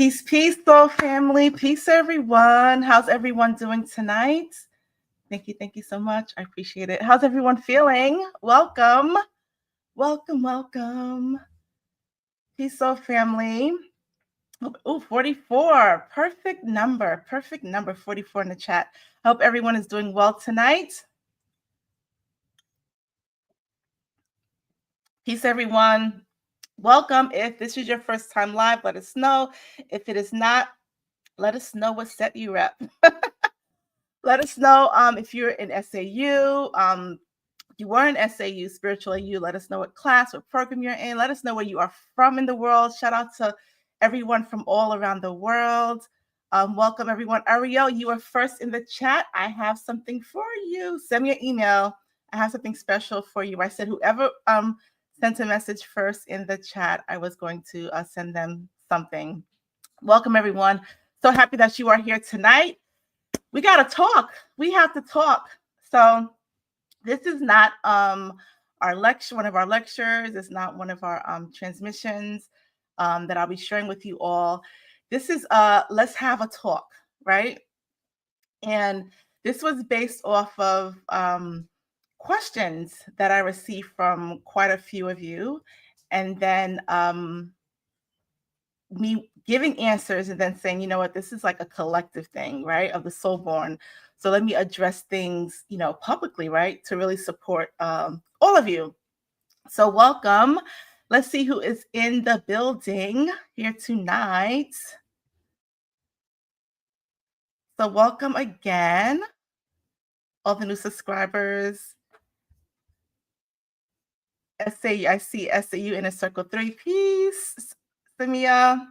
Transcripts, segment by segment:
Peace, peace, soul family. Peace, everyone. How's everyone doing tonight? Thank you so much. I appreciate it. How's everyone feeling? Welcome. Welcome. Peace, soul family. Oh, 44. Perfect number. 44 in the chat. Hope everyone is doing well tonight. Peace, everyone. Welcome. If this is your first time live, let us know. If it is not, let us know what set you up. Let us know if you're in SAU. You were in SAU, Spiritual AU. Let us know what class, what program you're in. Let us know where you are from in the world. Shout out to everyone from all around the world. Welcome, everyone. Ariel, you are first in the chat. I have something for you. Send me an email. I have something special for you. I said whoever sent a message first in the chat, I was going to send them something. Welcome, everyone. So happy that you are here tonight. We got to talk. We have to talk. So this is not our lecture, one of our lectures. It's not one of our transmissions that I'll be sharing with you all. This is let's have a talk, right? And this was based off of questions that I received from quite a few of you. And then me giving answers and then saying, you know what, this is like a collective thing, right, of the soulborn. So let me address things, publicly, right, to really support all of you. So welcome. Let's see who is in the building here tonight. So welcome again, all the new subscribers. SAU, I see SAU in a circle 3. Peace, Samia.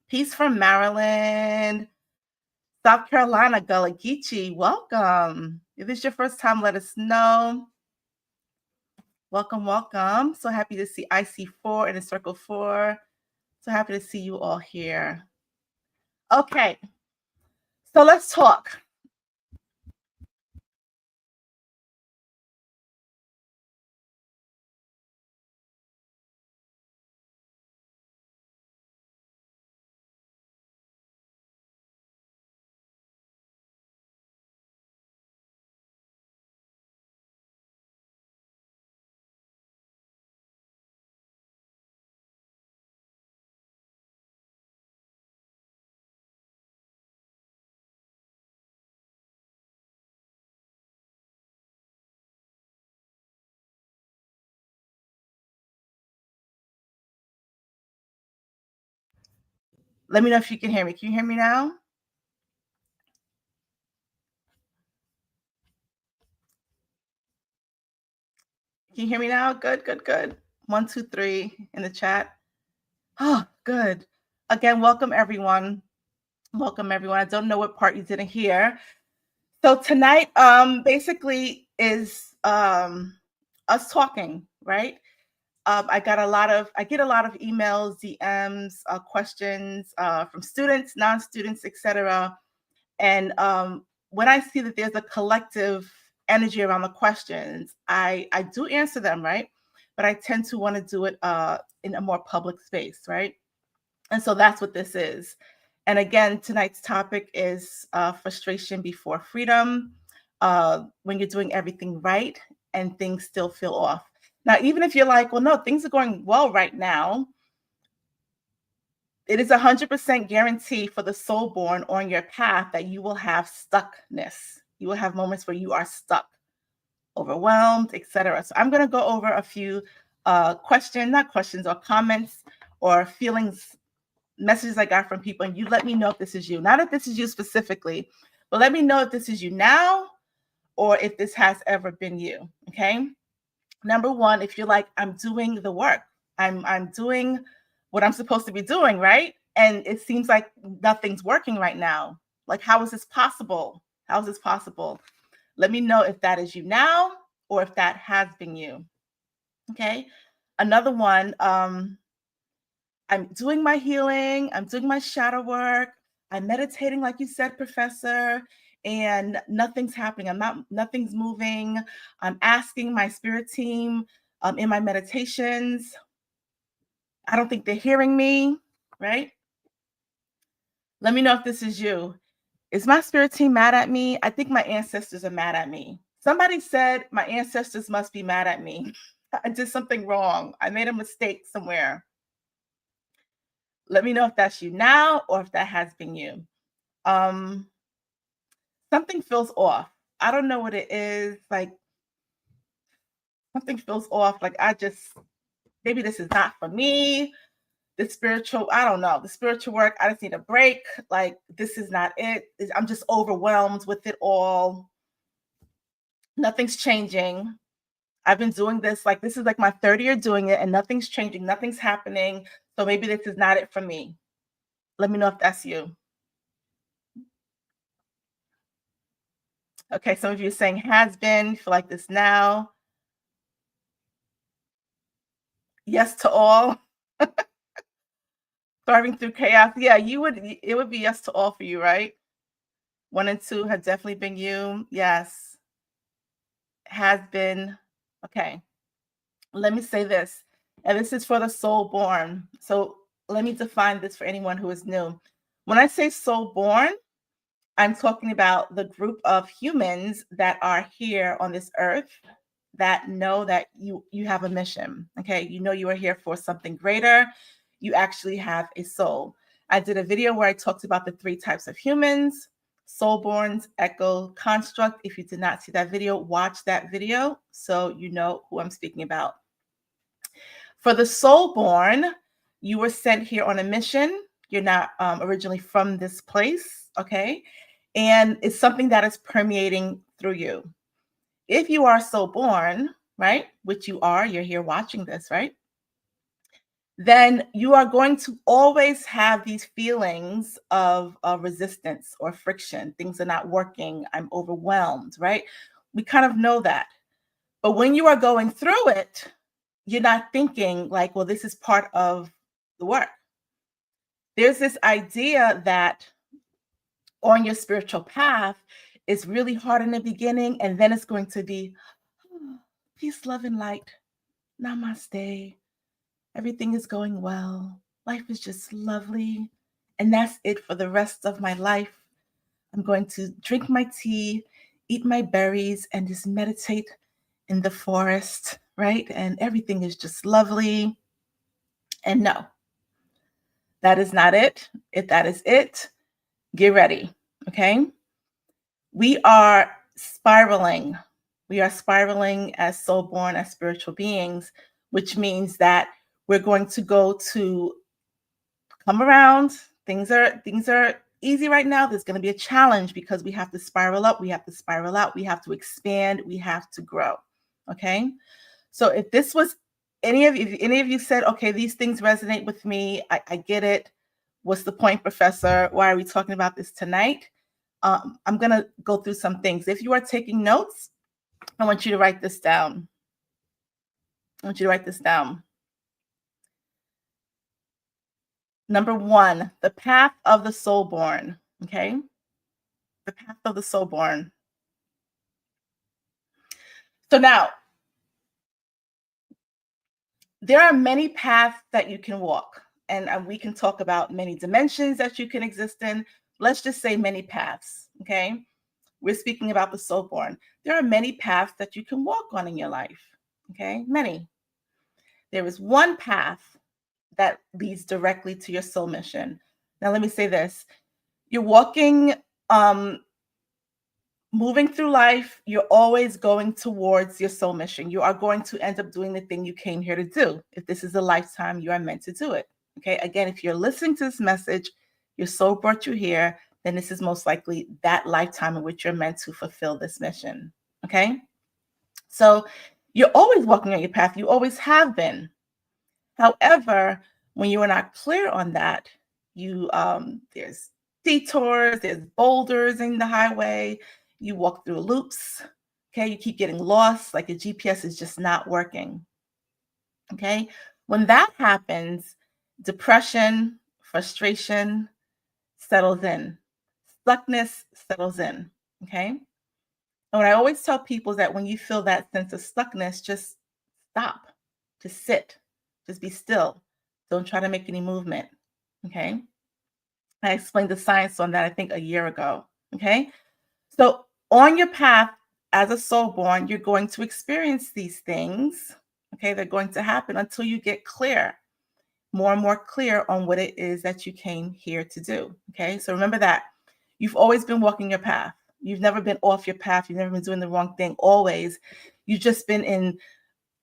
Peace from Maryland. South Carolina, Gullah Geechee, welcome. If this is your first time, let us know. Welcome. So happy to see IC4 in a circle 4. So happy to see you all here. Okay, so let's talk. Let me know if you can hear me. Can you hear me now? Can you hear me now? Good. 1, 2, 3 in the chat. Oh, good. Again, welcome everyone. I don't know what part you didn't hear. So tonight, basically is us talking, right? I get a lot of emails, DMs, questions from students, non-students, etc. And when I see that there's a collective energy around the questions, I do answer them, right? But I tend to want to do it in a more public space, right? And so that's what this is. And again, tonight's topic is frustration before freedom, when you're doing everything right and things still feel off. Now, even if you're like, well, no, things are going well right now, it is 100% guarantee for the soul born on your path that you will have stuckness. You will have moments where you are stuck, overwhelmed, etc. So I'm going to go over a few not questions or comments or feelings, messages I got from people, and you let me know if this is you. Not if this is you specifically, but let me know if this is you now or if this has ever been you, okay? Number one, if you're like, I'm doing the work, I'm doing what I'm supposed to be doing, right? And it seems like nothing's working right now. Like, how is this possible? How is this possible? Let me know if that is you now or if that has been you, okay? Another one, I'm doing my healing, I'm doing my shadow work, I'm meditating, like you said, Professor, and nothing's happening. Nothing's moving. I'm asking my spirit team in my meditations. I don't think they're hearing me, right? Let me know if this is you. Is my spirit team mad at me? I think my ancestors are mad at me. Somebody said my ancestors must be mad at me. I did something wrong. I made a mistake somewhere. Let me know if that's you now or if that has been you. Um, Something feels off. I don't know what it is. Like something feels off. Like I just maybe this is not for me. The spiritual, I don't know. The spiritual work, I just need a break. Like this is not it. I'm just overwhelmed with it all. Nothing's changing. I've been doing this, like this is like my third year doing it and nothing's changing, nothing's happening. So maybe this is not it for me. Let me know if that's you. Okay, some of you are saying has been, feel like this now. Yes to all. Thriving through chaos. Yeah, it would be yes to all for you, right? 1 and 2 have definitely been you. Yes. Has been. Okay. Let me say this. And this is for the soul born. So let me define this for anyone who is new. When I say soul born, I'm talking about the group of humans that are here on this earth that know that you have a mission. Okay, you know you are here for something greater. You actually have a soul. I did a video where I talked about the 3 types of humans: soulborns, echo, construct. If you did not see that video, watch that video so you know who I'm speaking about. For the soulborn, you were sent here on a mission. You're not originally from this place, okay? And it's something that is permeating through you. If you are soulborn, right, which you are, you're here watching this, right? Then you are going to always have these feelings of resistance or friction. Things are not working. I'm overwhelmed, right? We kind of know that. But when you are going through it, you're not thinking like, well, this is part of the work. There's this idea that on your spiritual path, it's really hard in the beginning, and then it's going to be peace, love, and light. Namaste. Everything is going well. Life is just lovely. And that's it for the rest of my life. I'm going to drink my tea, eat my berries, and just meditate in the forest, right? And everything is just lovely. And no, that is not it. If that is it, get ready, okay? We are spiraling. We are spiraling as soul-born, as spiritual beings, which means that we're going to go to come around. Things are easy right now. There's going to be a challenge because we have to spiral up, we have to spiral out, we have to expand, we have to grow. Okay? So if this was if any of you said, okay, these things resonate with me, I get it. What's the point, Professor? Why are we talking about this tonight? I'm going to go through some things. If you are taking notes, I want you to write this down. I want you to write this down. Number 1, the path of the soul-born. Okay? The path of the soul-born. So now, there are many paths that you can walk, and we can talk about many dimensions that you can exist in. Let's just say many paths, okay? We're speaking about the soul-born. There are many paths that you can walk on in your life, okay? Many. There is one path that leads directly to your soul mission. Now, let me say this. You're walking, moving through life, you're always going towards your soul mission. You are going to end up doing the thing you came here to do. If this is a lifetime, you are meant to do it. Okay. Again, if you're listening to this message, your soul brought you here, then this is most likely that lifetime in which you're meant to fulfill this mission. Okay. So you're always walking on your path. You always have been. However, when you are not clear on that, there's detours, there's boulders in the highway, you walk through loops, okay? You keep getting lost, like your GPS is just not working, okay? When that happens, depression, frustration settles in, stuckness settles in, okay? And what I always tell people is that when you feel that sense of stuckness, just stop, just sit, just be still. Don't try to make any movement, okay? I explained the science on that, I think, a year ago. Okay. So, on your path as a soul born, you're going to experience these things. Okay. They're going to happen until you get clear, more and more clear on what it is that you came here to do. Okay. So, remember that you've always been walking your path. You've never been off your path. You've never been doing the wrong thing. Always. You've just been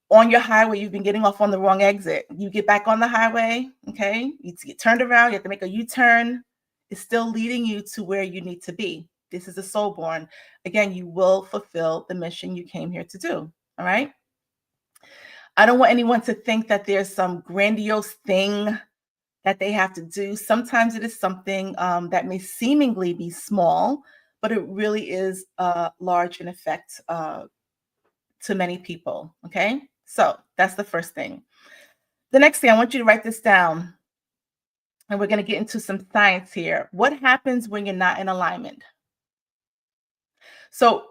on your highway. You've been getting off on the wrong exit. You get back on the highway. Okay. You get turned around. You have to make a U-turn. It's still leading you to where you need to be. This is a soul born. Again, you will fulfill the mission you came here to do. All right. I don't want anyone to think that there's some grandiose thing that they have to do. Sometimes it is something that may seemingly be small, but it really is large in effect to many people. Okay. So that's the first thing. The next thing, I want you to write this down, and we're going to get into some science here. What happens when you're not in alignment? So,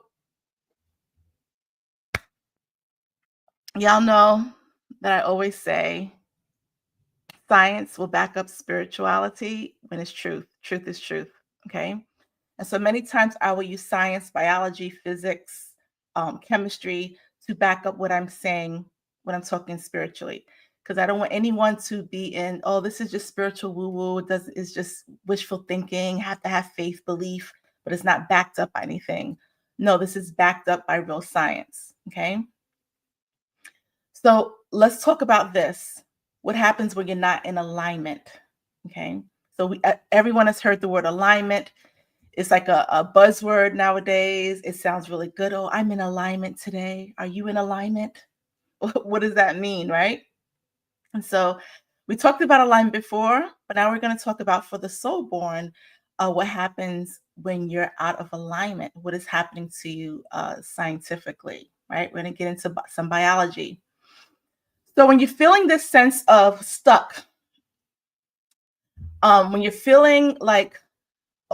y'all know that I always say science will back up spirituality when it's truth. Truth is truth. Okay. And so many times I will use science, biology, physics, chemistry to back up what I'm saying when I'm talking spiritually. Because I don't want anyone to be in, oh, this is just spiritual woo-woo. It's just wishful thinking, have to have faith, belief, but it's not backed up by anything. No, this is backed up by real science. Okay. So let's talk about this. What happens when you're not in alignment? Okay. So everyone has heard the word alignment. It's like a buzzword nowadays. It sounds really good. Oh, I'm in alignment today. Are you in alignment? What does that mean, right? And so we talked about alignment before, but now we're going to talk about for the soul born, what happens when you're out of alignment. What is happening to you scientifically, right? We're going to get into some biology. So when you're feeling this sense of stuck, when you're feeling like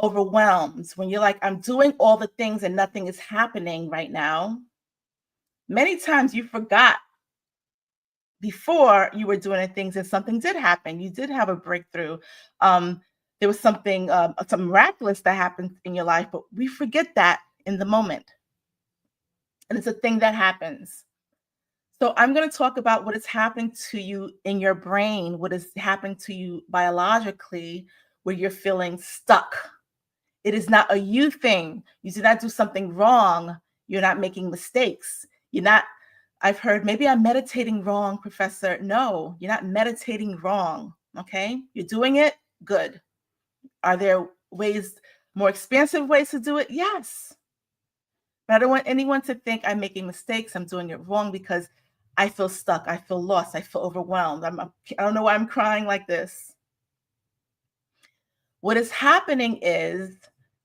overwhelmed, when you're like, I'm doing all the things and nothing is happening right now, many times you forgot before you were doing the things and something did happen. You did have a breakthrough. There was something, some miraculous that happened in your life, but we forget that in the moment. And it's a thing that happens. So I'm going to talk about what is happening to you in your brain, what is happening to you biologically, where you're feeling stuck. It is not a you thing. You did not do something wrong. You're not making mistakes. You're not, I've heard, maybe I'm meditating wrong, Professor. No, you're not meditating wrong. Okay. You're doing it good. Are there ways, more expansive ways to do it? Yes. But I don't want anyone to think I'm making mistakes. I'm doing it wrong because I feel stuck. I feel lost. I feel overwhelmed. I don't know why I'm crying like this. What is happening is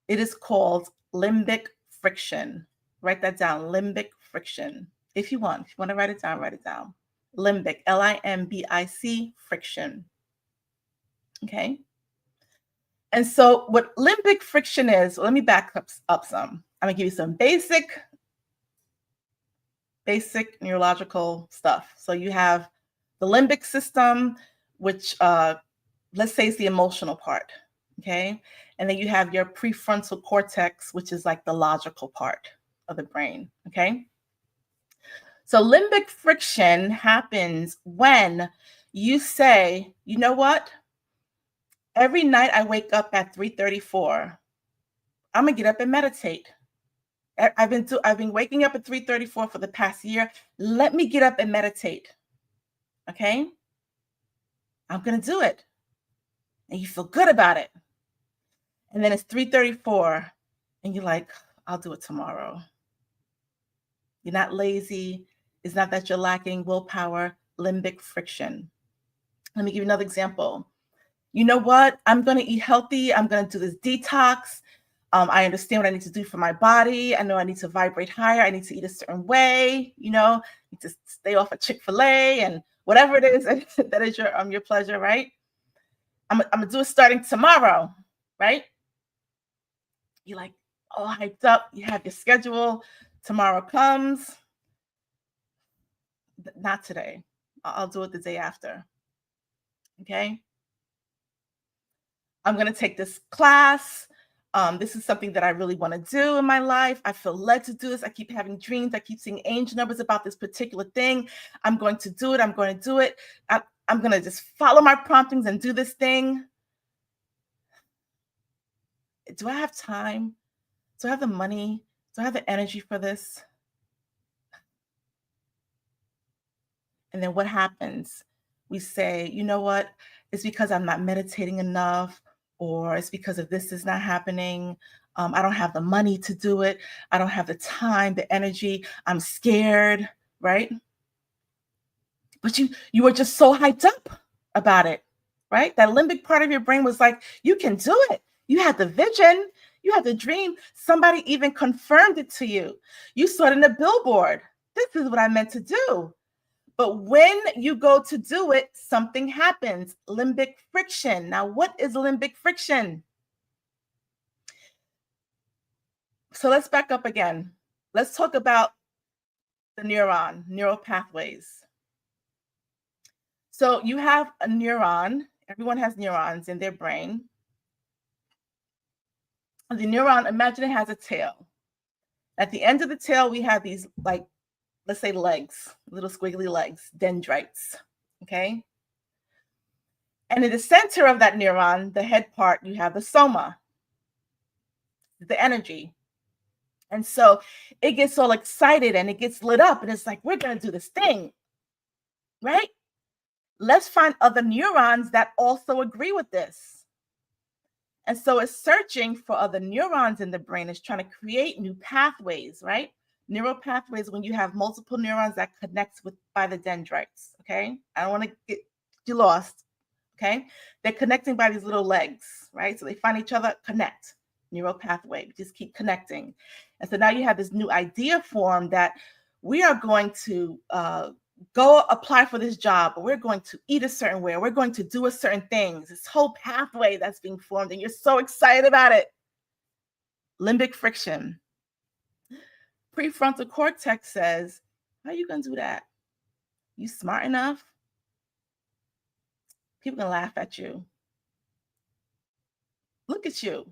it is called limbic friction. Write that down, limbic friction. If you want to write it down, write it down. Limbic, Limbic, friction. Okay. And so what limbic friction is, let me back up some. I'm gonna give you some basic neurological stuff. So you have the limbic system, which let's say is the emotional part. Okay. And then you have your prefrontal cortex, which is like the logical part of the brain. Okay. So limbic friction happens when you say, you know what? Every night I wake up at 3:34. I'm gonna get up and meditate. I've been waking up at 3:34 for the past year. Let me get up and meditate. Okay? I'm gonna do it. And you feel good about it. And then it's 3:34, and you're like, I'll do it tomorrow. You're not lazy. It's not that you're lacking willpower, limbic friction. Let me give you another example. You know what? I'm going to eat healthy. I'm going to do this detox. I understand what I need to do for my body. I know I need to vibrate higher. I need to eat a certain way. I need to stay off of Chick-fil-A and whatever it is that is your pleasure, right? I'm going to do it starting tomorrow, right? You're like all hyped up. You have your schedule. Tomorrow comes. Not today. I'll do it the day after. Okay. I'm going to take this class. This is something that I really want to do in my life. I feel led to do this. I keep having dreams. I keep seeing angel numbers about this particular thing. I'm going to do it. I'm going to do it. I'm going to just follow my promptings and do this thing. Do I have time? Do I have the money? Do I have the energy for this? And then what happens? We say, you know what? It's because I'm not meditating enough, or it's because of this is not happening. I don't have the money to do it. I don't have the time, the energy. I'm scared, right? But you were just so hyped up about it, right? That limbic part of your brain was like, you can do it. You had the vision, you had the dream. Somebody even confirmed it to you. You saw it in a billboard. This is what I meant to do. But when you go to do it, something happens. Limbic friction. Now, what is limbic friction? So let's back up again. Let's talk about the neural pathways. So you have a neuron. Everyone has neurons in their brain. The neuron, imagine it has a tail. At the end of the tail, we have these, like, let's say legs, little squiggly legs, dendrites, okay? And in the center of that neuron, the head part, you have the soma, the energy. And so it gets all excited and it gets lit up and it's like, we're going to do this thing, right? Let's find other neurons that also agree with this. And so it's searching for other neurons in the brain. It's trying to create new pathways, right? Neural pathways when you have multiple neurons that connects with by the dendrites, okay? I don't want to get you lost, okay? They're connecting by these little legs, right? So they find each other, connect, neural pathway, just keep connecting. And so now you have this new idea form that we are going to go apply for this job, or we're going to eat a certain way, or we're going to do a certain things. This whole pathway that's being formed, and you're so excited about it. Limbic friction. Prefrontal cortex says, how are you going to do that? You smart enough? People can laugh at you. Look at you.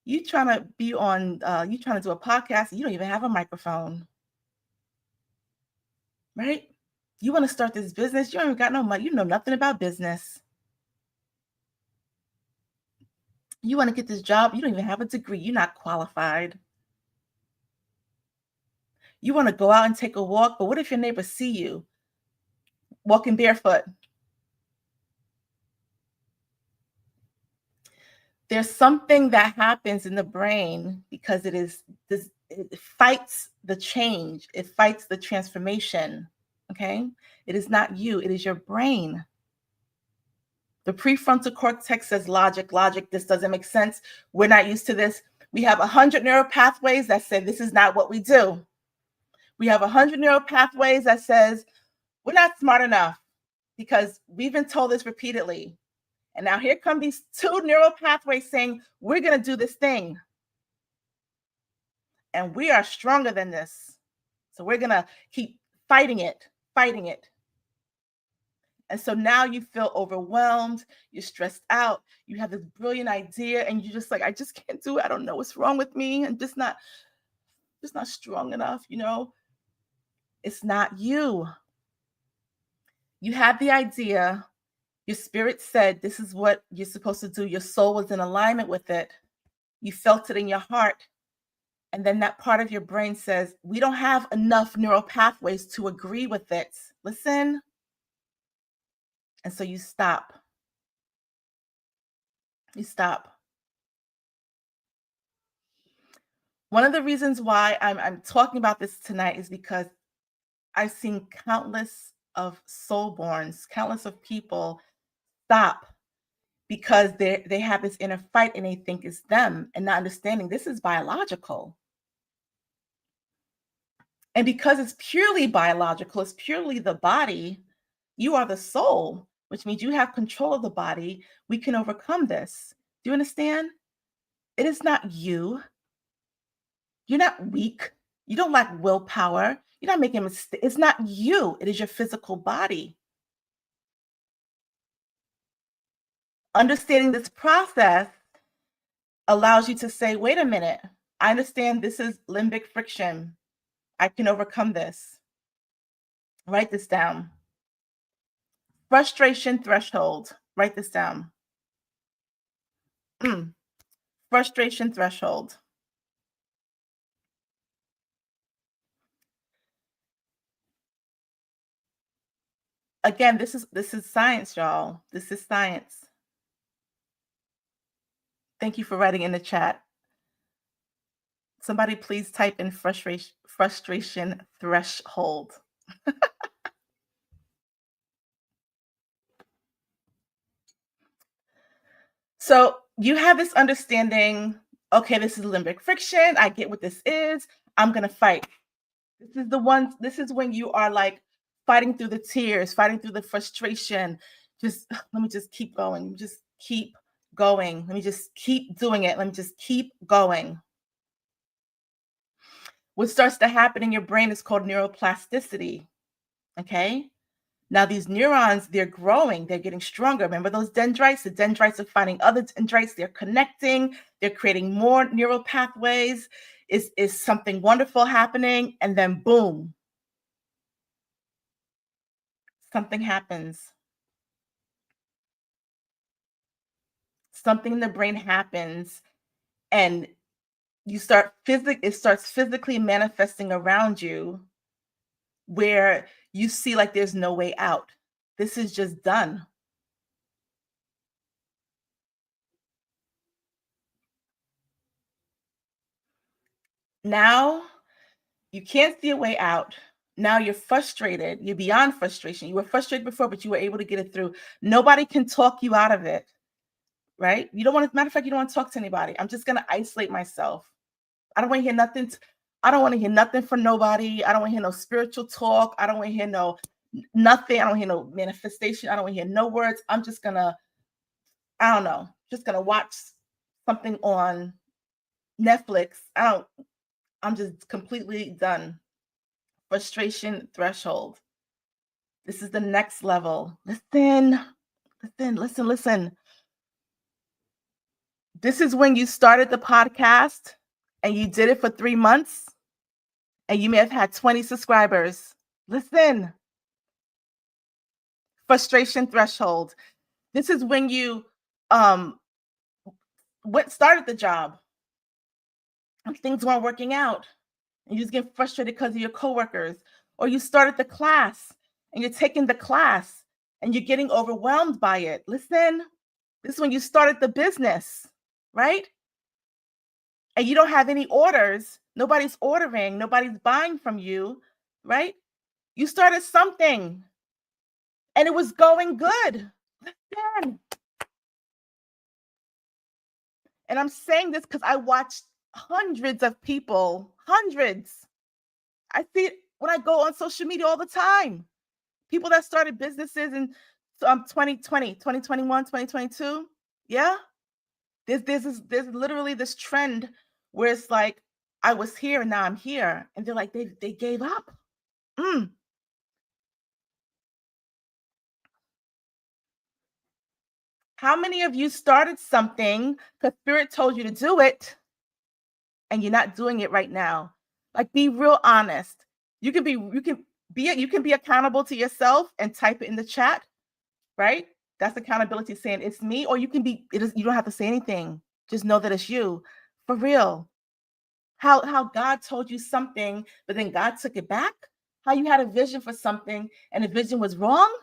You trying to be on, you trying to do a podcast, you don't even have a microphone, right? You want to start this business, you don't even got no money, you know nothing about business. You want to get this job, you don't even have a degree, you're not qualified. You want to go out and take a walk, but what if your neighbors see you walking barefoot? There's something that happens in the brain because it fights the change, it fights the transformation. Okay, it is not you, it is your brain. The prefrontal cortex says logic, this doesn't make sense. We're not used to this. We have 100 neural pathways that say this is not what we do. We have 100 neural pathways that says we're not smart enough because we've been told this repeatedly. And now here come these two neural pathways saying, we're going to do this thing. And we are stronger than this. So we're going to keep fighting it. And so now you feel overwhelmed, you're stressed out, you have this brilliant idea, and you're just like, I just can't do it. I don't know what's wrong with me. I'm just not strong enough, you know? It's not you. You had the idea. Your spirit said, this is what you're supposed to do. Your soul was in alignment with it. You felt it in your heart. And then that part of your brain says, we don't have enough neural pathways to agree with it. Listen. And so you stop. You stop. One of the reasons why I'm talking about this tonight is because I've seen countless of soulborns, countless of people stop because they have this inner fight and they think it's them and not understanding this is biological. And because it's purely biological, it's purely the body, you are the soul, which means you have control of the body. We can overcome this. Do you understand? It is not you. You're not weak. You don't lack willpower. You're not making mistakes. It's not you. It is your physical body. Understanding this process allows you to say, wait a minute, I understand this is limbic friction. I can overcome this. Write this down. Frustration threshold. Write this down. Frustration threshold. Again, this is science, y'all. This is science. Thank you for writing in the chat. Somebody please type in frustration threshold. So you have this understanding, okay, this is limbic friction. I get what this is. I'm going to fight. This is when you are like fighting through the tears, fighting through the frustration. Just let me just keep going. Just keep going. Let me just keep doing it. Let me just keep going. What starts to happen in your brain is called neuroplasticity. Okay. Now these neurons, they're growing, they're getting stronger. Remember those dendrites? The dendrites are finding other dendrites, they're connecting, they're creating more neural pathways. Is something wonderful happening? And then boom, something happens. Something in the brain happens, and it starts physically manifesting around you, where you see like there's no way out. This is just done. Now you can't see a way out. Now you're frustrated. You're beyond frustration. You were frustrated before, but you were able to get it through. Nobody can talk you out of it, right? You don't want to, matter of fact, you don't want to talk to anybody. I'm just going to isolate myself. I don't want to hear nothing. I don't want to hear nothing from nobody. I don't want to hear no spiritual talk. I don't want to hear nothing. I don't hear no manifestation. I don't want to hear no words. I'm just going to, I don't know, just going to watch something on Netflix. I'm just completely done. Frustration threshold. This is the next level. Listen. This is when you started the podcast and you did it for 3 months and you may have had 20 subscribers. Listen. Frustration threshold. This is when you started the job and things weren't working out. And you just get frustrated because of your coworkers. Or you started the class and you're taking the class and you're getting overwhelmed by it. Listen, this is when you started the business, right? And you don't have any orders. Nobody's ordering. Nobody's buying from you, right? You started something and it was going good. Listen. And I'm saying this because I watched hundreds of people, hundreds. I see it when I go on social media all the time. People that started businesses in 2020, 2021, 2022. Yeah. There's literally this trend where it's like, I was here and now I'm here. And they're like, they gave up. How many of you started something because Spirit told you to do it and you're not doing it right now? Like, be real honest. You can be accountable to yourself and type it in the chat, right? That's accountability, saying it's me. Or you don't have to say anything. Just know that it's you. For real. How God told you something, but then God took it back? How you had a vision for something and the vision was wrong?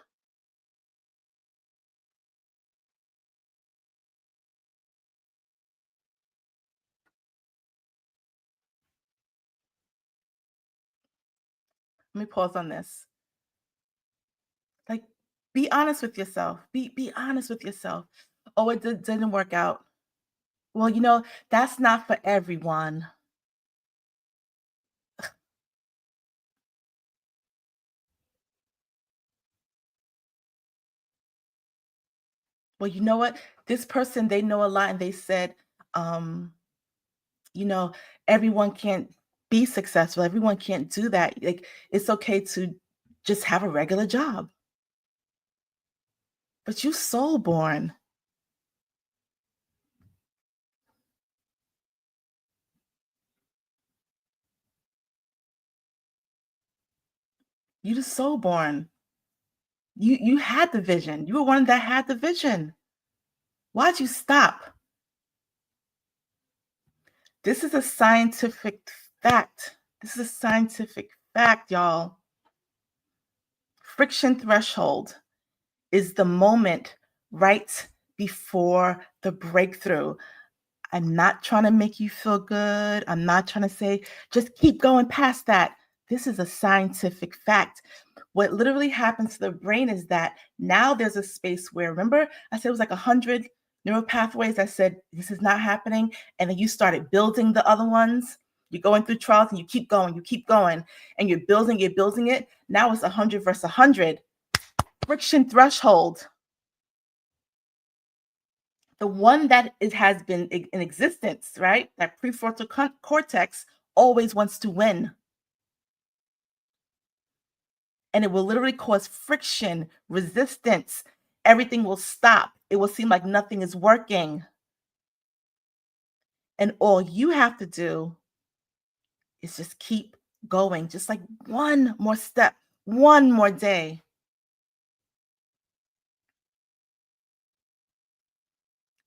Let me pause on this. Like, be honest with yourself. Be honest with yourself. Oh, it didn't work out. Well, that's not for everyone. Well, you know what? This person, they know a lot, and they said, um, you know, everyone can't be successful. Everyone can't do that. Like, it's okay to just have a regular job. But you soul born. You the soul born. You had the vision. You were one that had the vision. Why'd you stop? This is a scientific fact. This is a scientific fact, y'all. Friction threshold is the moment right before the breakthrough. I'm not trying to make you feel good. I'm not trying to say, just keep going past that. This is a scientific fact. What literally happens to the brain is that now there's a space where, remember, I said it was like 100 neural pathways. I said, this is not happening. And then you started building the other ones. You're going through trials and you keep going, and you're building it. Now it's 100 versus 100. Friction threshold. The one that it has been in existence, right? That prefrontal cortex always wants to win. And it will literally cause friction, resistance. Everything will stop. It will seem like nothing is working. And all you have to do is just keep going, just like one more step, one more day.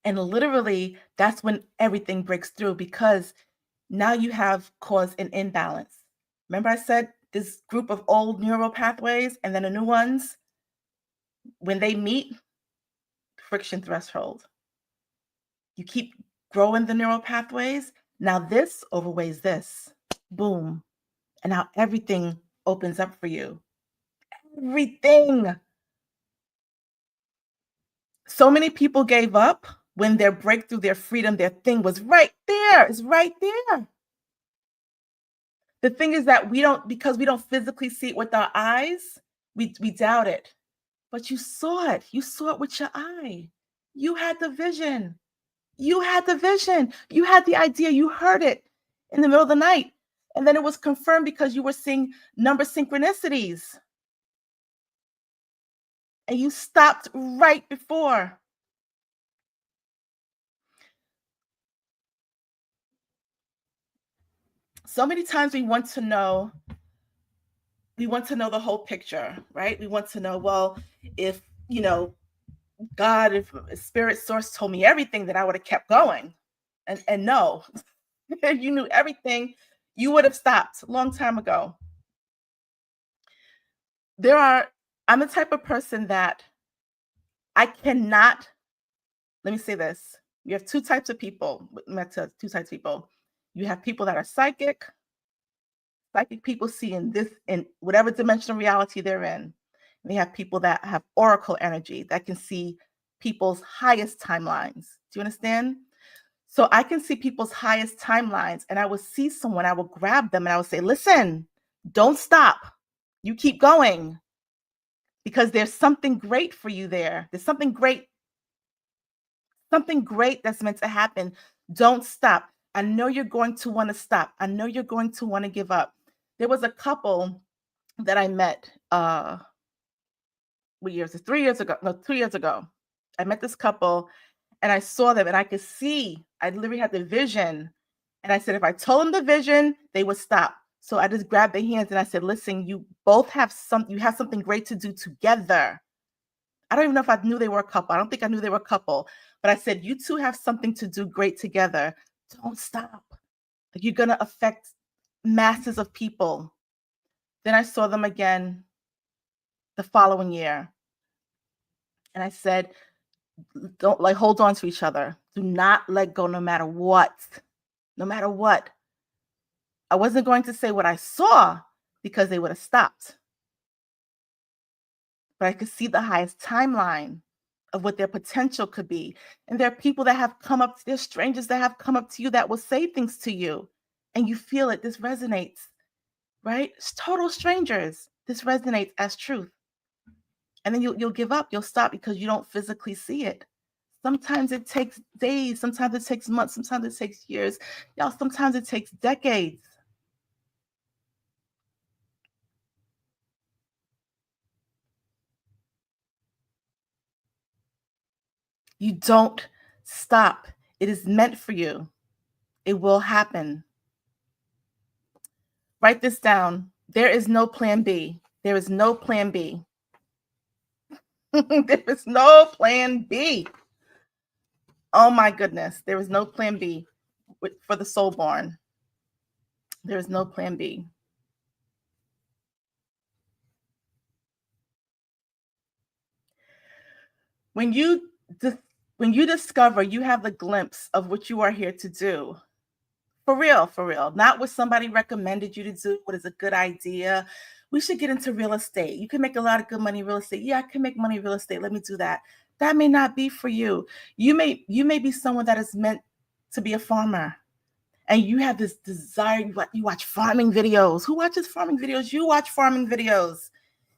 And literally, that's when everything breaks through, because now you have caused an imbalance. Remember I said this group of old neural pathways and then the new ones, when they meet, friction threshold. You keep growing the neural pathways. Now this overweighs this. Boom. And now everything opens up for you. Everything. So many people gave up when their breakthrough, their freedom, their thing was right there. It's right there. The thing is that because we don't physically see it with our eyes, we doubt it. But you saw it. You saw it with your eye. You had the vision. You had the vision. You had the idea. You heard it in the middle of the night. And then it was confirmed because you were seeing number synchronicities. And you stopped right before. So many times we want to know the whole picture, right? We want to know, well, if, God, if spirit source told me everything, then I would have kept going. And no, if you knew everything, you would have stopped a long time ago. I'm the type of person that I cannot, let me say this. You have two types of people. Two types of people. You have people that are psychic. Psychic people see in whatever dimensional reality they're in. And you have people that have oracle energy that can see people's highest timelines. Do you understand? So I can see people's highest timelines, and I will see someone, I will grab them and I will say, listen, don't stop. You keep going, because there's something great for you there. There's something great that's meant to happen. Don't stop. I know you're going to want to stop. I know you're going to want to give up. There was a couple that I met, what years? 3 years ago. No, 2 years ago. I met this couple and I saw them and I could see, I literally had the vision. And I said, if I told them the vision, they would stop. So I just grabbed their hands and I said, listen, you both have something great to do together. I don't even know if I knew they were a couple. I don't think I knew they were a couple, but I said, you two have something to do great together. Don't stop. Like, you're going to affect masses of people. Then I saw them again the following year. And I said, don't hold on to each other. Do not let go no matter what. No matter what. I wasn't going to say what I saw because they would have stopped. But I could see the highest timeline of what their potential could be. And there are people that have come up, there's strangers that have come up to you that will say things to you. And you feel it, this resonates, right? It's total strangers. This resonates as truth. And then you'll give up, you'll stop because you don't physically see it. Sometimes it takes days, sometimes it takes months, sometimes it takes years. Y'all, sometimes it takes decades. You don't stop. It is meant for you. It will happen. Write this down. There is no plan B. There is no plan B. There is no plan B. Oh my goodness. There is no plan B for the soul born. There is no plan B. When you when you discover you have the glimpse of what you are here to do, for real, not what somebody recommended you to do, what is a good idea. We should get into real estate. You can make a lot of good money in real estate. Yeah, I can make money in real estate. Let me do that. That may not be for you. You may be someone that is meant to be a farmer. And you have this desire, you watch farming videos. Who watches farming videos? You watch farming videos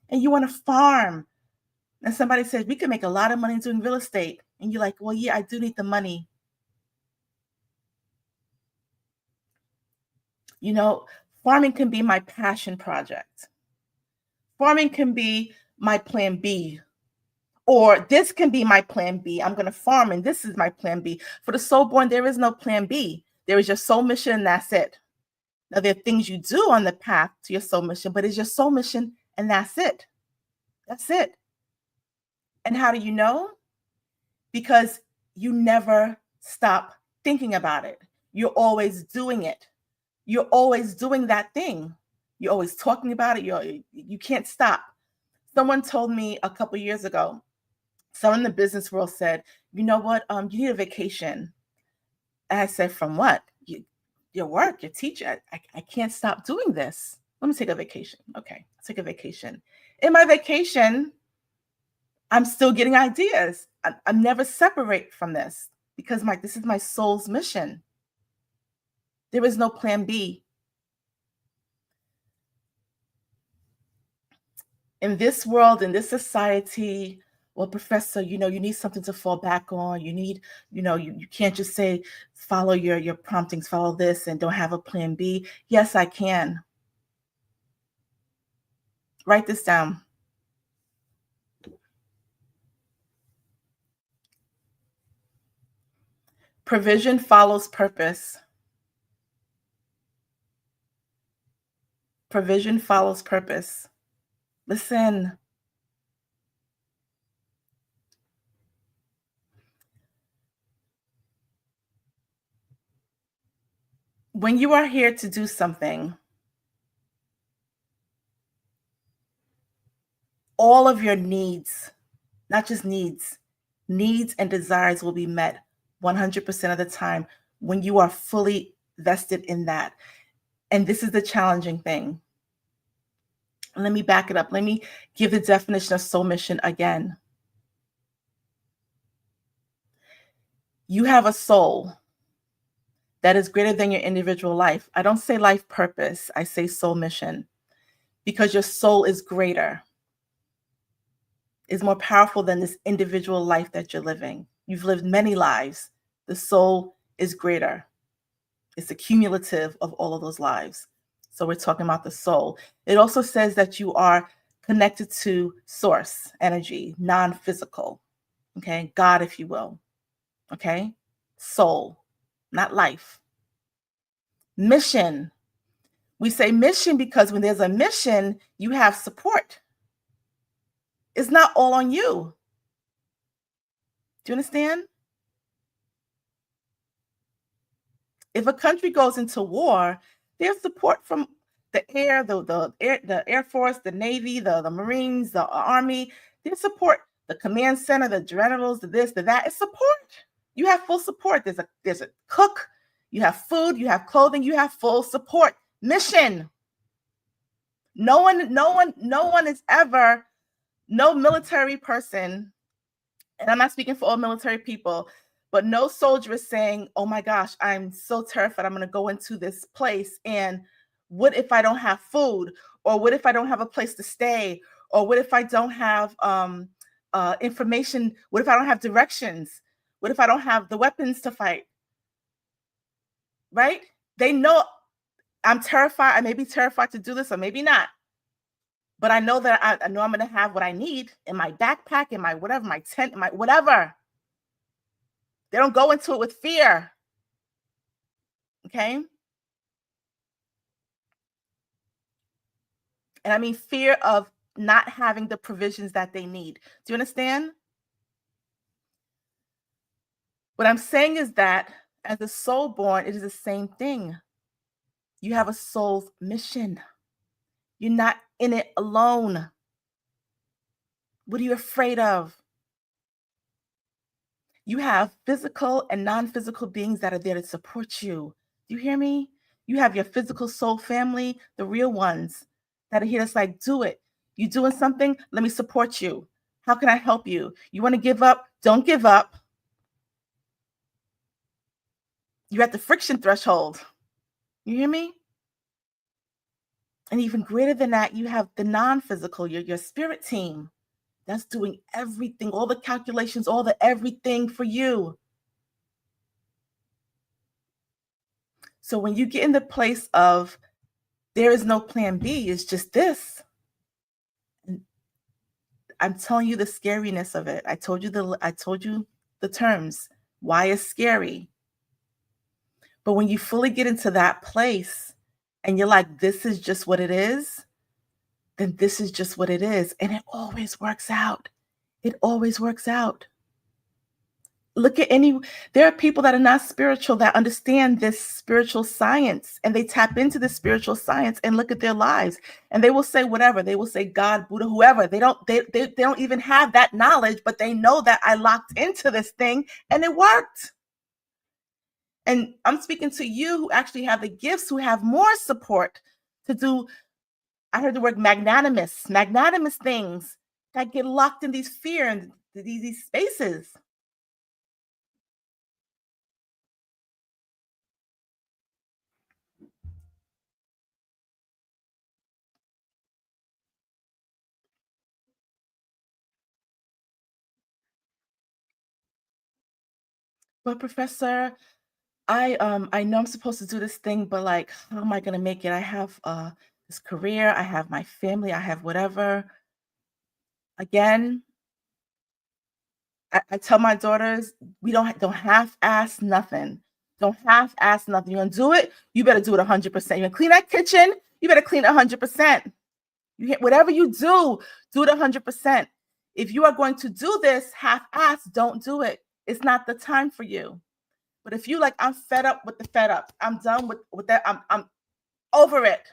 and you want to farm. And somebody says, we can make a lot of money doing real estate. And you're like, well, yeah, I do need the money. You know, farming can be my passion project. Farming can be my plan B. Or this can be my plan B. I'm going to farm and this is my plan B. For the soul born, there is no plan B. There is your soul mission and that's it. Now, there are things you do on the path to your soul mission, but it's your soul mission and that's it. That's it. And how do you know? Because you never stop thinking about it. You're always doing it. You're always doing that thing. You're always talking about it. You can't stop. Someone told me a couple years ago, someone in the business world said, you know what, you need a vacation. And I said, from what? Your work, your teacher. I can't stop doing this. Let me take a vacation. Okay, I'll take a vacation. In my vacation, I'm still getting ideas. I'm never separate from this because this is my soul's mission. There is no plan B. In this world, in this society, well, professor, you need something to fall back on. You need, you can't just say, follow your promptings, follow this and don't have a plan B. Yes, I can. Write this down. Provision follows purpose. Provision follows purpose. Listen. When you are here to do something, all of your needs, not just needs and desires will be met 100% of the time when you are fully vested in that. And this is the challenging thing. Let me back it up. Let me give the definition of soul mission again. You have a soul that is greater than your individual life. I don't say life purpose. I say soul mission because your soul is greater. Is more powerful than this individual life that you're living. You've lived many lives. The soul is greater. It's a cumulative of all of those lives. So we're talking about the soul. It also says that you are connected to source energy, non-physical. Okay, God, if you will. Okay, soul, not life. Mission. We say mission because when there's a mission, you have support. It's not all on you. Do you understand? If a country goes into war, there's support from the air, the Air Force, the Navy, the Marines, the Army. There's support. The command center, the generals, the this, the that. It's support. You have full support. There's a cook. You have food. You have clothing. You have full support. Mission. No one is ever, no military person, and I'm not speaking for all military people, but no soldier is saying, oh my gosh, I'm so terrified. I'm going to go into this place. And what if I don't have food? Or what if I don't have a place to stay? Or what if I don't have information? What if I don't have directions? What if I don't have the weapons to fight? Right? They know I'm terrified. I may be terrified to do this or maybe not. But I know that I know I'm going to have what I need in my backpack, in my whatever, my tent, my whatever. They don't go into it with fear. Okay? And I mean fear of not having the provisions that they need. Do you understand? What I'm saying is that as a soul born, it is the same thing. You have a soul's mission. You're not in it alone. What are you afraid of? You have physical and non-physical beings that are there to support you. Do you hear me? You have your physical soul family, the real ones that are here that's like, do it. You doing something? Let me support you. How can I help you? You want to give up? Don't give up. You're at the friction threshold. You hear me? And even greater than that, you have the non-physical, your spirit team that's doing everything, all the calculations, all the everything for you. So when you get in the place of there is no plan B, it's just this. And I'm telling you the scariness of it. I told you the terms. Why it's scary. But when you fully get into that place and you're like, this is just what it is, then this is just what it is. And it always works out. It always works out. Look at there are people that are not spiritual that understand this spiritual science and they tap into this spiritual science and look at their lives and they will say whatever. They will say God, Buddha, whoever. They don't even have that knowledge, but they know that I locked into this thing and it worked. And I'm speaking to you who actually have the gifts, who have more support to do, I heard the word magnanimous things that get locked in these fear and these spaces. But Professor, I know I'm supposed to do this thing, but like, how am I gonna make it? I have this career, I have my family, I have whatever. Again, I tell my daughters, we don't half ass nothing. Don't half ass nothing. You're gonna do it, you better do it 100%. You're gonna clean that kitchen, you better clean it 100%. Whatever you do it 100%. If you are going to do this half ass, don't do it. It's not the time for you. But if you like, I'm fed up with the fed up. I'm done with that. I'm over it.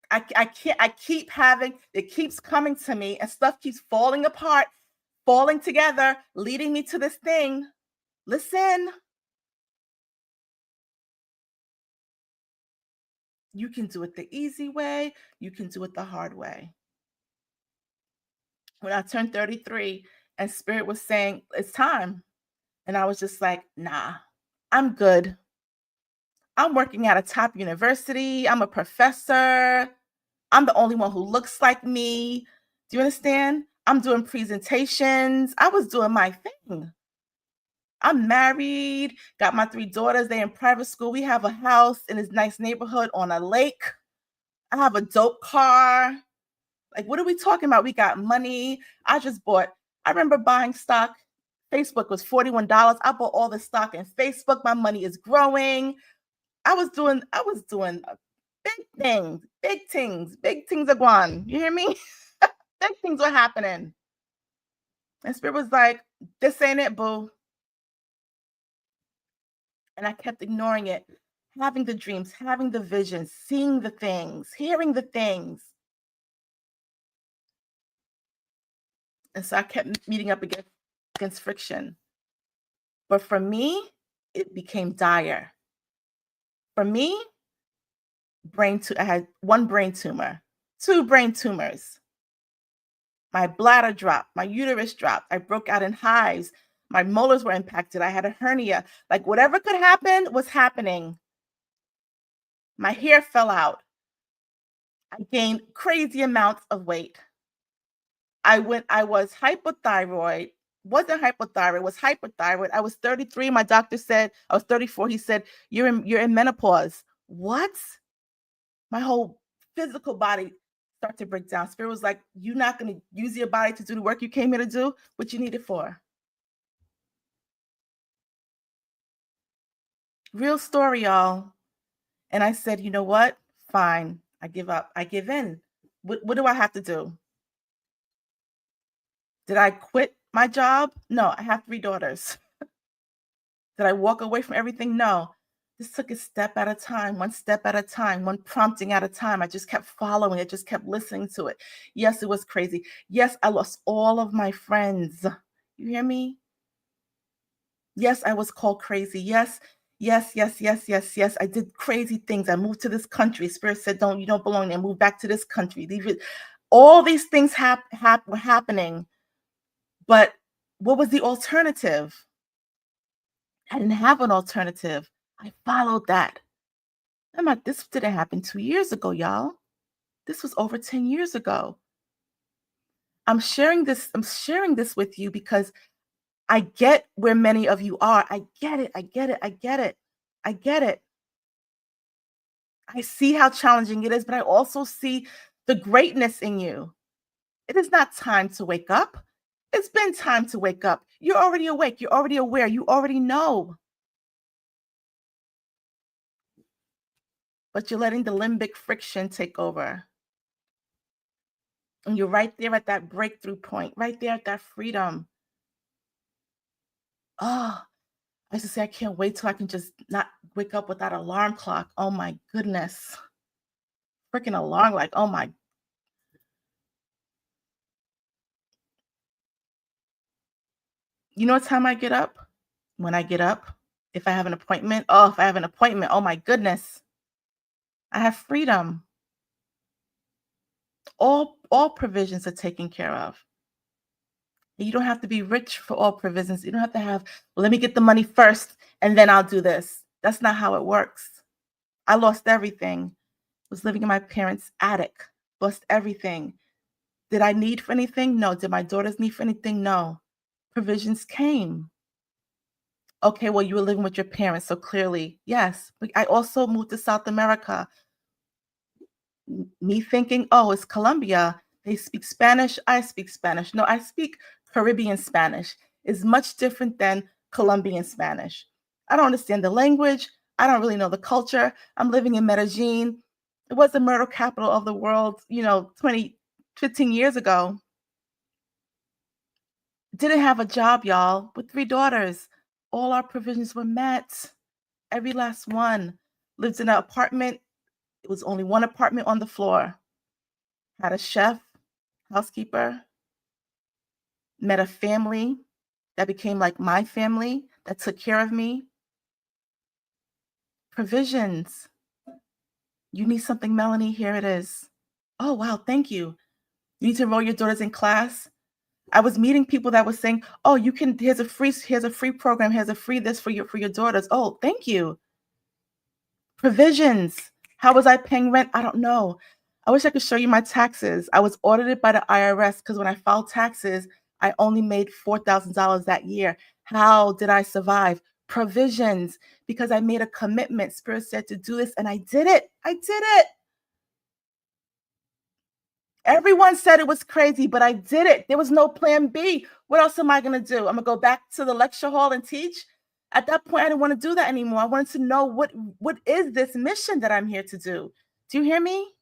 I can't, I keep having, it keeps coming to me and stuff keeps falling apart, falling together, leading me to this thing. Listen, you can do it the easy way. You can do it the hard way. When I turned 33 and Spirit was saying, it's time. And I was just like, nah, I'm good. I'm working at a top university. I'm a professor. I'm the only one who looks like me. Do you understand? I'm doing presentations. I was doing my thing. I'm married, got my 3 daughters. They in private school. We have a house in this nice neighborhood on a lake. I have a dope car. Like, what are we talking about? We got money. I remember buying stock. Facebook was $41. I bought all the stock in Facebook. My money is growing. I was doing big things are going. You hear me? Big things were happening. And Spirit was like, this ain't it, boo. And I kept ignoring it, having the dreams, having the visions, seeing the things, hearing the things. And so I kept meeting up against friction. But for me, it became dire. For me, I had 1 brain tumor, 2 brain tumors. My bladder dropped, my uterus dropped. I broke out in hives. My molars were impacted. I had a hernia. Like whatever could happen was happening. My hair fell out. I gained crazy amounts of weight. I was hypothyroid, wasn't hypothyroid, was hyperthyroid. I was 33. My doctor said I was 34. He said, you're in menopause. What? My whole physical body started to break down. Spirit was like, you're not going to use your body to do the work you came here to do. What you need it for? Real story, y'all. And I said, you know what? Fine. I give up. I give in. What do I have to do? Did I quit my job? No, I have 3 daughters. Did I walk away from everything? No. Just took a step at a time, one step at a time, one prompting at a time. I just kept following it, just kept listening to it. Yes, it was crazy. Yes, I lost all of my friends. You hear me? Yes, I was called crazy. Yes, yes, yes, yes, yes, yes. I did crazy things. I moved to this country. Spirit said, "Don't you don't belong there. Move back to this country." All these things were happening, but what was the alternative? I didn't have an alternative. I followed that. This didn't happen 2 years ago, y'all. This was over 10 years ago. I'm sharing this with you because I get where many of you are. I get it. I get it. I get it. I get it. I see how challenging it is, but I also see the greatness in you. It is not time to wake up. It's been time to wake up. You're already awake. You're already aware. You already know, but you're letting the limbic friction take over. And you're right there at that breakthrough point, right there at that freedom. Oh, I used to say, I can't wait till I can just not wake up with that alarm clock. Oh my goodness. Freaking alarm, like, oh my. You know what time I get up? When I get up, if I have an appointment, if I have an appointment, oh my goodness, I have freedom. All provisions are taken care of. You don't have to be rich for all provisions. You don't have to have, well, let me get the money first and then I'll do this. That's not how it works. I lost everything. Was living in my parents' attic. Lost everything. Did I need for anything? No. Did my daughters need for anything? No. Provisions came. Okay, well, you were living with your parents, so clearly, yes. But I also moved to South America. Me thinking, oh, it's Colombia. They speak Spanish. I speak Spanish. No, I speak Caribbean Spanish. It's much different than Colombian Spanish. I don't understand the language. I don't really know the culture. I'm living in Medellin. It was the murder capital of the world, 15 years ago. Didn't have a job, y'all, with 3 daughters. All our provisions were met. Every last one. Lived in an apartment. It was only one apartment on the floor. Had a chef, housekeeper, met a family that became like my family that took care of me. Provisions. You need something, Melanie? Here it is. Oh, wow. Thank you. You need to enroll your daughters in class. I was meeting people that were saying, "Oh, you can. Here's a free program. Here's a free this for your daughters." Oh, thank you. Provisions. How was I paying rent? I don't know. I wish I could show you my taxes. I was audited by the IRS because when I filed taxes, I only made $4,000 that year. How did I survive? Provisions, because I made a commitment. Spirit said to do this, and I did it. I did it. Everyone said it was crazy, but I did it. There was no plan B. What else am I going to do? I'm going to go back to the lecture hall and teach? At that point, I didn't want to do that anymore. I wanted to know what is this mission that I'm here to do? Do you hear me?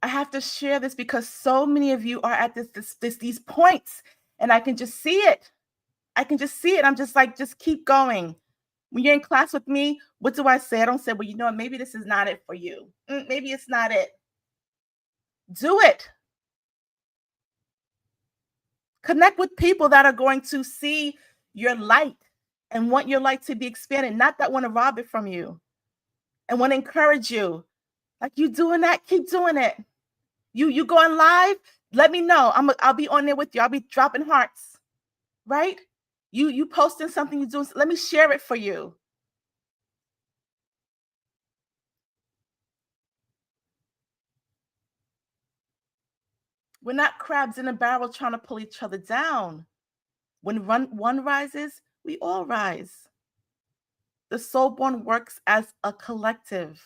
I have to share this because so many of you are at these points, and I can just see it. I can just see it. I'm just like, just keep going. When you're in class with me, what do I say? I don't say, well, you know what? Maybe this is not it for you. Maybe it's not it. Do it. Connect with people that are going to see your light and want your light to be expanded, not that want to rob it from you and want to encourage you. Like, you doing that, keep doing it. You going live? Let me know. I'll be on there with you. I'll be dropping hearts, right? You posting something, you doing. Let me share it for you. We're not crabs in a barrel trying to pull each other down. When one rises, we all rise. The soulborn works as a collective.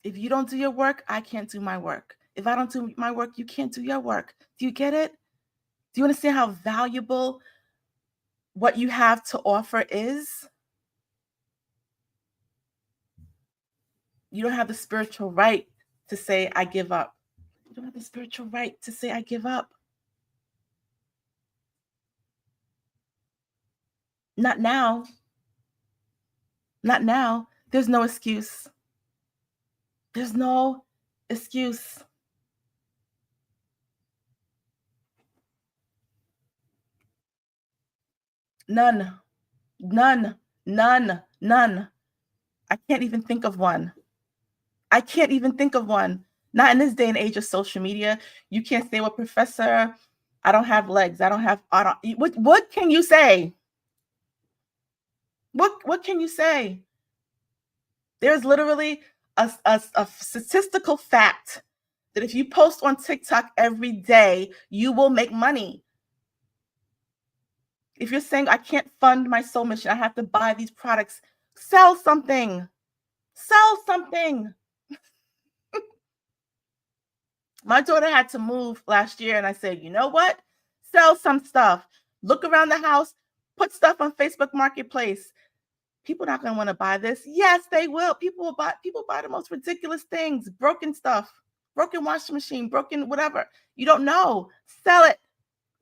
If you don't do your work, I can't do my work. If I don't do my work, you can't do your work. Do you get it? Do you understand how valuable what you have to offer is, you don't have the spiritual right to say, I give up. You don't have the spiritual right to say, I give up. Not now. Not now. There's no excuse. There's no excuse. None. None. None. None. I can't even think of one. I can't even think of one. Not in this day and age of social media. You can't say, well, professor, I don't have legs. I don't, what can you say? What can you say? There's literally a statistical fact that if you post on TikTok every day, you will make money. If you're saying, I can't fund my soul mission, I have to buy these products, sell something. Sell something. My daughter had to move last year, and I said, you know what? Sell some stuff. Look around the house, put stuff on Facebook Marketplace. People are not going to want to buy this. Yes, they will. People buy the most ridiculous things, broken stuff, broken washing machine, broken whatever. You don't know. Sell it.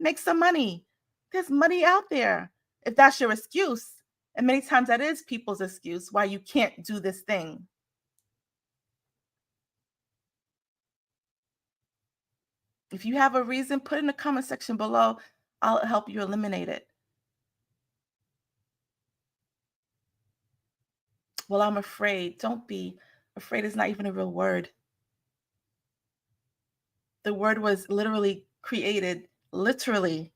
Make some money. There's money out there. If that's your excuse, and many times that is people's excuse why you can't do this thing. If you have a reason, put in the comment section below. I'll help you eliminate it. Well, I'm afraid. Don't be. Afraid is not even a real word. The word was literally created, literally.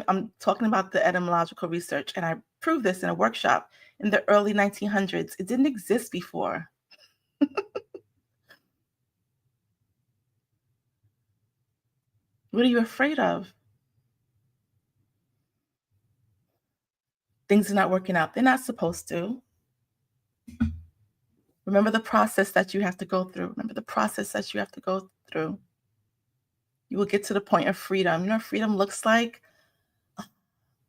I'm talking about the etymological research, and I proved this in a workshop in the early 1900s. It didn't exist before. What are you afraid of? Things are not working out. They're not supposed to. Remember the process that you have to go through. Remember the process that you have to go through. You will get to the point of freedom. You know what freedom looks like?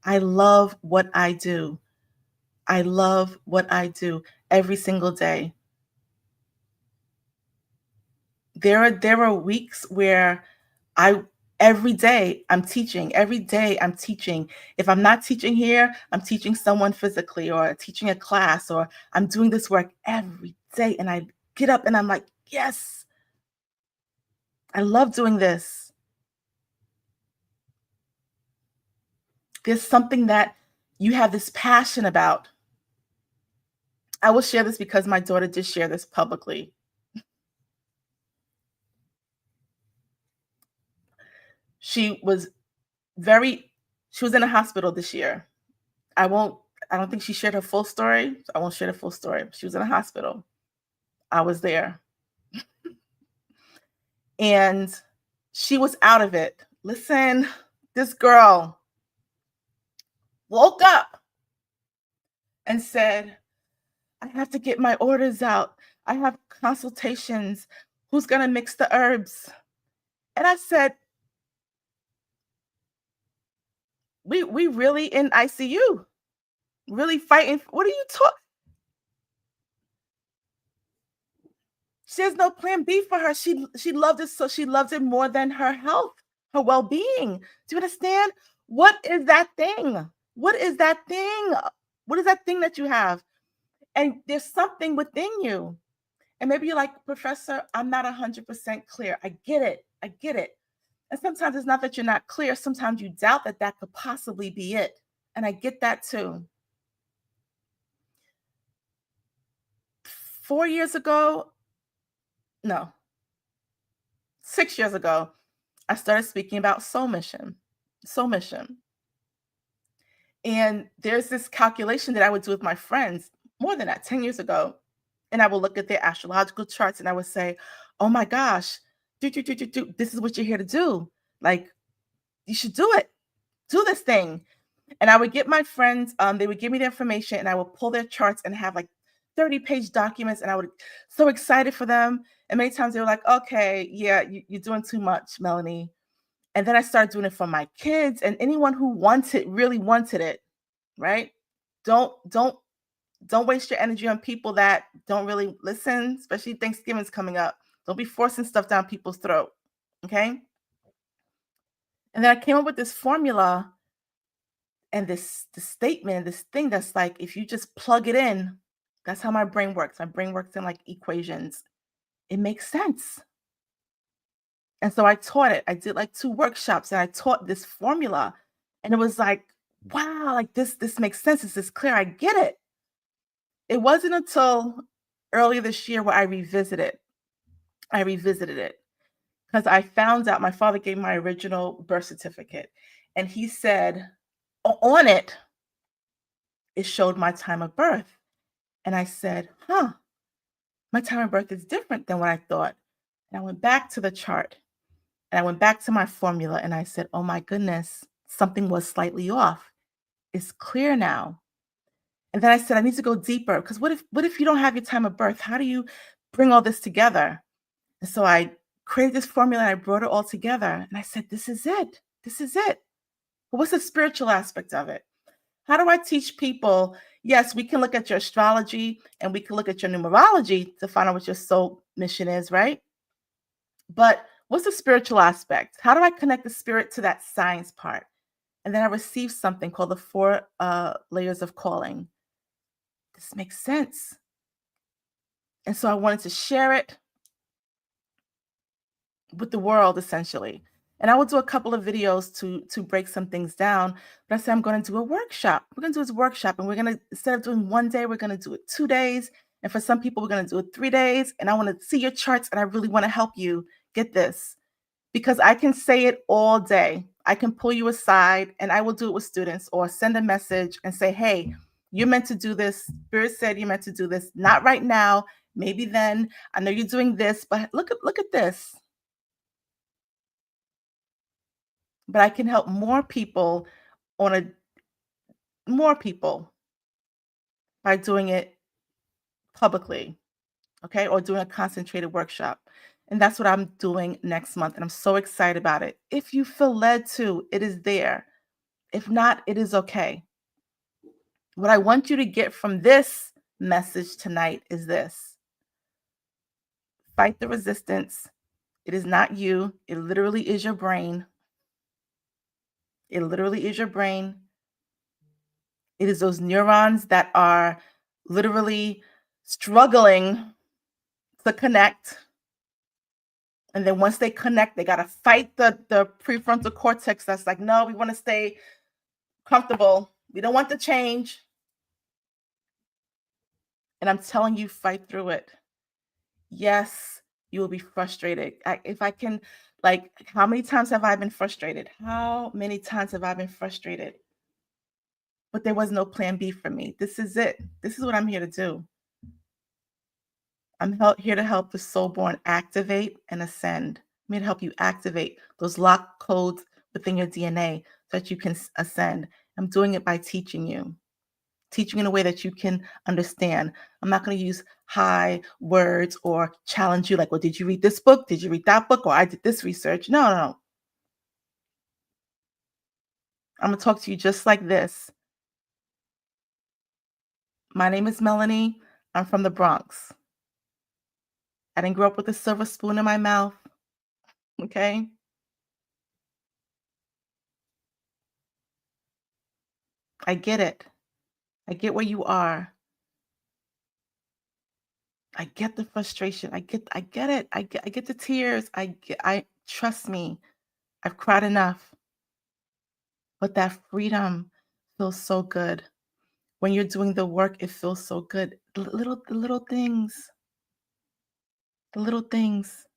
I love what I do. I love what I do every single day. There are weeks where every day I'm teaching. Every day I'm teaching. If I'm not teaching here, I'm teaching someone physically or teaching a class, or I'm doing this work every day, and I get up and I'm like, yes, I love doing this. There's something that you have this passion about. I will share this because my daughter did share this publicly. She was in a hospital this year. I don't think she shared her full story. So I won't share the full story. She was in a hospital. I was there. And she was out of it. Listen, this girl woke up and said, I have to get my orders out. I have consultations. Who's going to mix the herbs? And I said, we really in ICU, really fighting. What are you talking? She has no plan B for her. She loved it, so she loves it more than her health, her well-being. Do you understand? What is that thing? What is that thing? What is that thing that you have? And there's something within you. And maybe you're like, Professor, I'm not 100% clear. I get it. I get it. And sometimes it's not that you're not clear. Sometimes you doubt that that could possibly be it. And I get that too. 4 years ago, no, 6 years ago, I started speaking about soul mission. Soul mission. And there's this calculation that I would do with my friends more than that, 10 years ago. And I will look at their astrological charts and I would say, oh my gosh, this is what you're here to do. Like, you should do it. Do this thing. And I would get my friends, they would give me the information and I would pull their charts and have like 30-page documents. And I would so excited for them. And many times they were like, okay, yeah, you're doing too much, Melanie. And then I started doing it for my kids and anyone who really wanted it, right? Don't don't waste your energy on people that don't really listen, especially Thanksgiving's coming up. Don't be forcing stuff down people's throat. Okay? And then I came up with this formula and this statement, this thing that's like if you just plug it in, that's how my brain works. My brain works in like equations. It makes sense. And so I taught it. I did like 2 workshops and I taught this formula. And it was like, wow, like this makes sense. This is clear. I get it. It wasn't until earlier this year where I revisited it because I found out my father gave my original birth certificate and he said on it, it showed my time of birth. And I said, huh, my time of birth is different than what I thought. And I went back to the chart and I went back to my formula and I said, oh my goodness, something was slightly off. It's clear now. And then I said, I need to go deeper because what if you don't have your time of birth? How do you bring all this together? And so I created this formula and I brought it all together. And I said, this is it. This is it. But what's the spiritual aspect of it? How do I teach people? Yes, we can look at your astrology and we can look at your numerology to find out what your soul mission is, right? But what's the spiritual aspect? How do I connect the spirit to that science part? And then I received something called the 4 layers of calling. This makes sense. And so I wanted to share it with the world essentially. And I will do a couple of videos to break some things down. But I said I'm going to do a workshop. We're going to do this workshop, and we're going to instead of doing 1 day, we're going to do it 2 days. And for some people, we're going to do it 3 days. And I want to see your charts, and I really want to help you get this because I can say it all day. I can pull you aside, and I will do it with students or send a message and say, "Hey, you're meant to do this. Spirit said you're meant to do this. Not right now. Maybe then. I know you're doing this, but look at this." But I can help on a more people by doing it publicly, okay, or doing a concentrated workshop. And that's what I'm doing next month. And I'm so excited about it. If you feel led to, it is there. If not, it is okay. What I want you to get from this message tonight is this: fight the resistance. It is not you, it literally is your brain. It literally is your brain. It is those neurons that are literally struggling to connect. And then once they connect, they got to fight the prefrontal cortex that's like, no, we want to stay comfortable. We don't want to change. And I'm telling you, fight through it. Yes, you will be frustrated. If I can, like, how many times have I been frustrated? How many times have I been frustrated? But there was no plan B for me. This is it. This is what I'm here to do. Here to help the soulborn activate and ascend. I'm here to help you activate those locked codes within your DNA so that you can ascend. I'm doing it by teaching in a way that you can understand. I'm not going to use high words or challenge you like, well, did you read this book? Did you read that book? Or I did this research. No, no, no. I'm going to talk to you just like this. My name is Melanie. I'm from the Bronx. I didn't grow up with a silver spoon in my mouth. Okay. I get it. I get where you are. I get the frustration. I get it. I get the tears. I trust me. I've cried enough. But that freedom feels so good. When you're doing the work, it feels so good. The little things. The little things.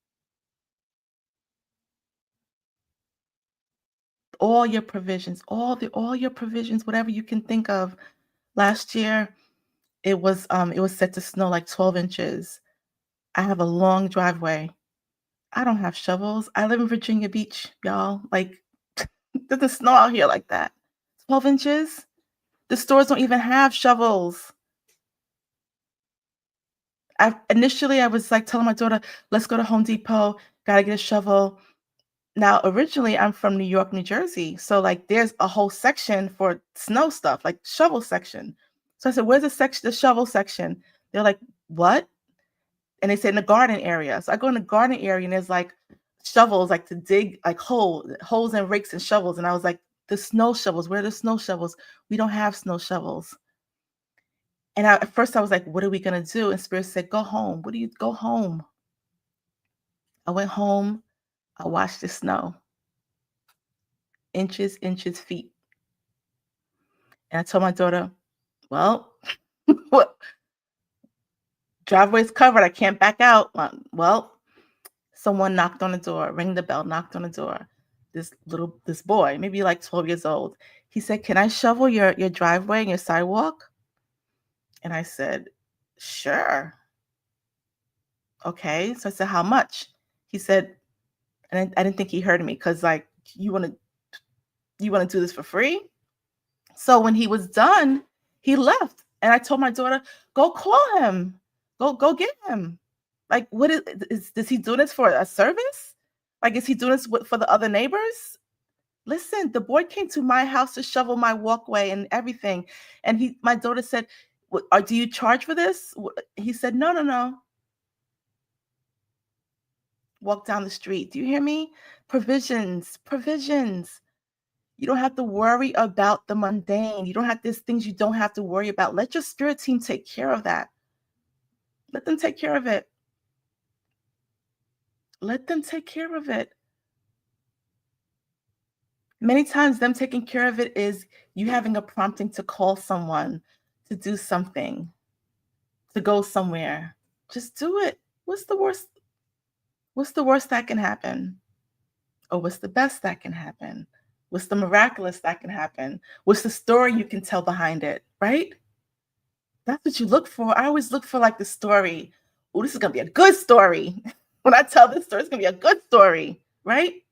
All your provisions, all your provisions, whatever you can think of. Last year, it was set to snow like 12 inches. I have a long driveway. I don't have shovels. I live in Virginia Beach, y'all. Like, it doesn't snow out here like that. 12 inches? The stores don't even have shovels. I was like telling my daughter, let's go to Home Depot, gotta get a shovel. Now, originally, I'm from New York, New Jersey. So, like, there's a whole section for snow stuff, like shovel section. So I said, "Where's the shovel section?" They're like, "What?" And they said in the garden area. So I go in the garden area and there's like shovels, like to dig like holes and rakes and shovels. And I was like, "The snow shovels, where are the snow shovels? We don't have snow shovels." And at first I was like, "What are we gonna do?" And Spirit said, "Go home. What do you go home?" I went home. I watched the snow, inches, inches, feet. And I told my daughter, "Well, what driveway's covered. I can't back out." Well, someone knocked on the door, rang the bell, knocked on the door. This boy, maybe like 12 years old. He said, "Can I shovel your driveway and your sidewalk?" And I said, "Sure." Okay. So I said, "How much?" He said, and I didn't think he heard me because like you want to do this for free? So when he was done, he left. And I told my daughter, "Go call him. Go get him." Like, what is he doing this for a service? Like, is he doing this for the other neighbors? Listen, the boy came to my house to shovel my walkway and everything. And my daughter said, Do you charge for this?" He said, "No, no, no." Walk down the street. Do you hear me? Provisions, provisions. You don't have to worry about the mundane. You don't have these things you don't have to worry about. Let your spirit team take care of that. Let them take care of it. Let them take care of it. Many times, them taking care of it is you having a prompting to call someone, to do something, to go somewhere. Just do it. What's the worst? What's the worst that can happen? Or what's the best that can happen? What's the miraculous that can happen? What's the story you can tell behind it, right? That's what you look for. I always look for like the story. Oh, this is gonna be a good story. When I tell this story, it's gonna be a good story, right?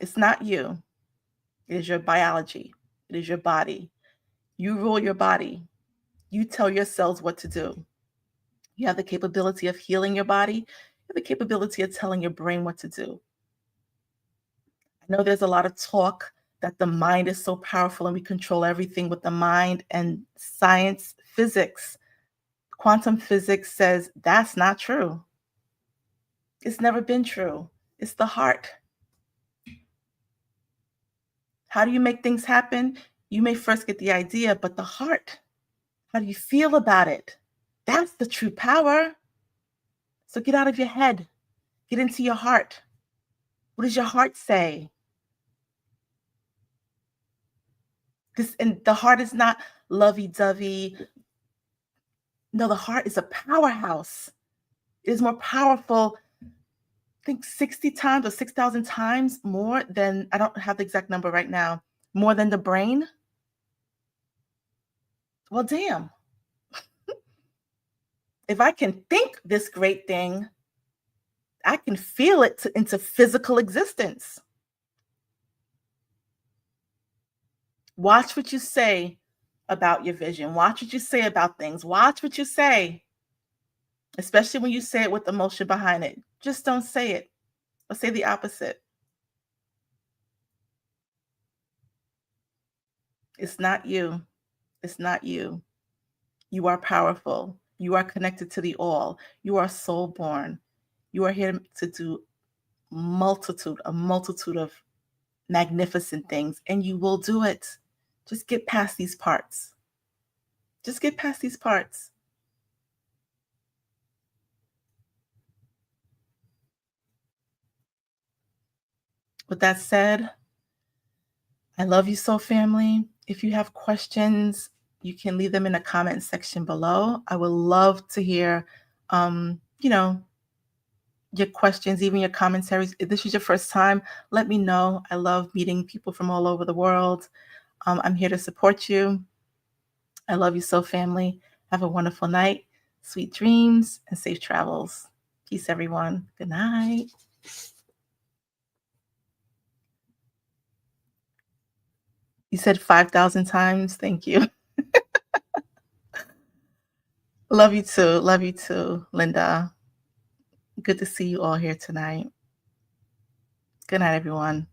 It's not you. It is your biology. It is your body. You rule your body. You tell your cells what to do. You have the capability of healing your body. You have the capability of telling your brain what to do. I know there's a lot of talk that the mind is so powerful and we control everything with the mind, and science, physics, quantum physics says that's not true. It's never been true. It's the heart. How do you make things happen? You may first get the idea, but the heart, how do you feel about it? That's the true power. So get out of your head, get into your heart. What does your heart say? And the heart is not lovey-dovey. No, the heart is a powerhouse. It is more powerful, I think 60 times or 6,000 times more than, I don't have the exact number right now, more than the brain. Well, damn. If I can think this great thing, I can feel it into physical existence. Watch what you say about your vision. Watch what you say about things. Watch what you say, especially when you say it with emotion behind it. Just don't say it, or say the opposite. It's not you. It's not you. You are powerful. You are connected to the all. You are soul born. You are here to do a multitude of magnificent things, and you will do it. Just get past these parts. Just get past these parts. With that said, I love you so, family. If you have questions, you can leave them in the comment section below. I would love to hear, you know, your questions, even your commentaries. If this is your first time, let me know. I love meeting people from all over the world. I'm here to support you. I love you so, family. Have a wonderful night, sweet dreams, and safe travels. Peace, everyone. Good night. You said 5,000 times. Thank you. Love you too. Love you too, Linda. Good to see you all here tonight. Good night, everyone.